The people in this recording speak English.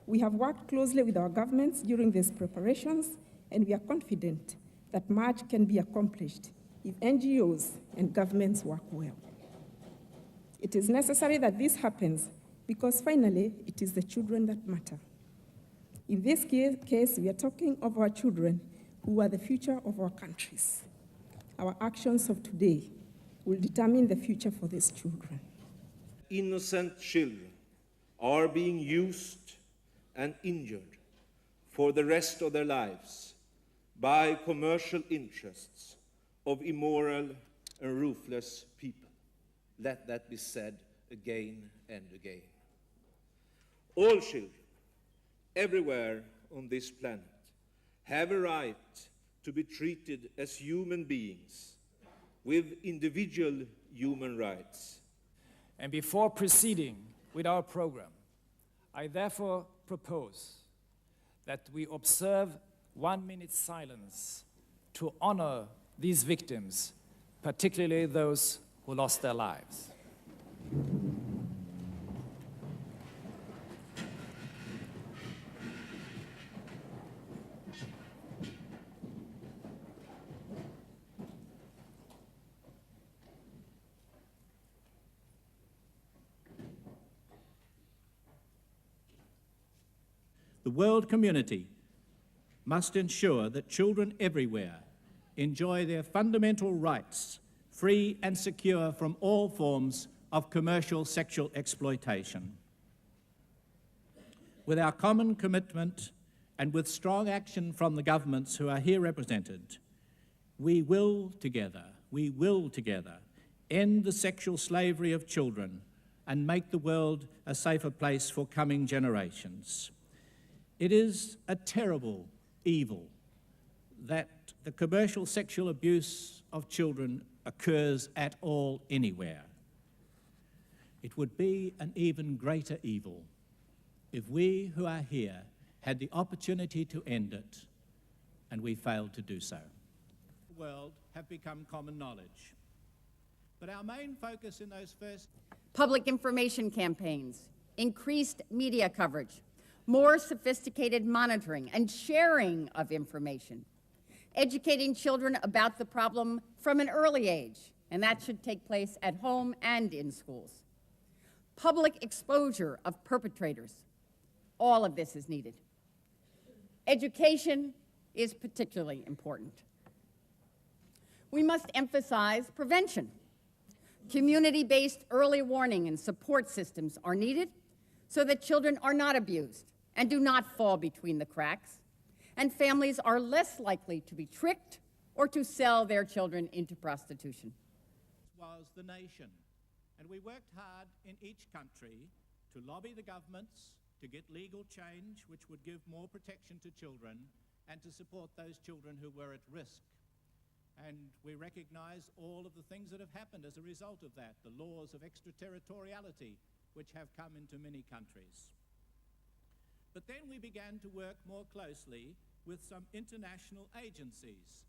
We have worked closely with our governments during these preparations, and we are confident that much can be accomplished if NGOs and governments work well. It is necessary that this happens because finally it is the children that matter. In this case, we are talking of our children who are the future of our countries. Our actions of today will determine the future for these children. Innocent children are being used and injured for the rest of their lives by commercial interests of immoral and ruthless people. Let that be said again and again. All children, everywhere on this planet, have a right to be treated as human beings with individual human rights. And before proceeding with our program, I therefore propose that we observe 1 minute's silence to honor these victims, particularly those who lost their lives. The world community must ensure that children everywhere enjoy their fundamental rights, free and secure from all forms of commercial sexual exploitation. With our common commitment and with strong action from the governments who are here represented, we will together end the sexual slavery of children and make the world a safer place for coming generations. It is a terrible evil that the commercial sexual abuse of children occurs at all anywhere. It would be an even greater evil if we who are here had the opportunity to end it and we failed to do so. The world have become common knowledge. But our main focus in those first... Public information campaigns, increased media coverage, more sophisticated monitoring and sharing of information, educating children about the problem from an early age, and that should take place at home and in schools. Public exposure of perpetrators, all of this is needed. Education is particularly important. We must emphasize prevention. Community-based early warning and support systems are needed so that children are not abused and do not fall between the cracks, and families are less likely to be tricked or to sell their children into prostitution. Was the nation, and we worked hard in each country to lobby the governments to get legal change which would give more protection to children and to support those children who were at risk. And we recognise all of the things that have happened as a result of that, the laws of extraterritoriality which have come into many countries. But then we began to work more closely with some international agencies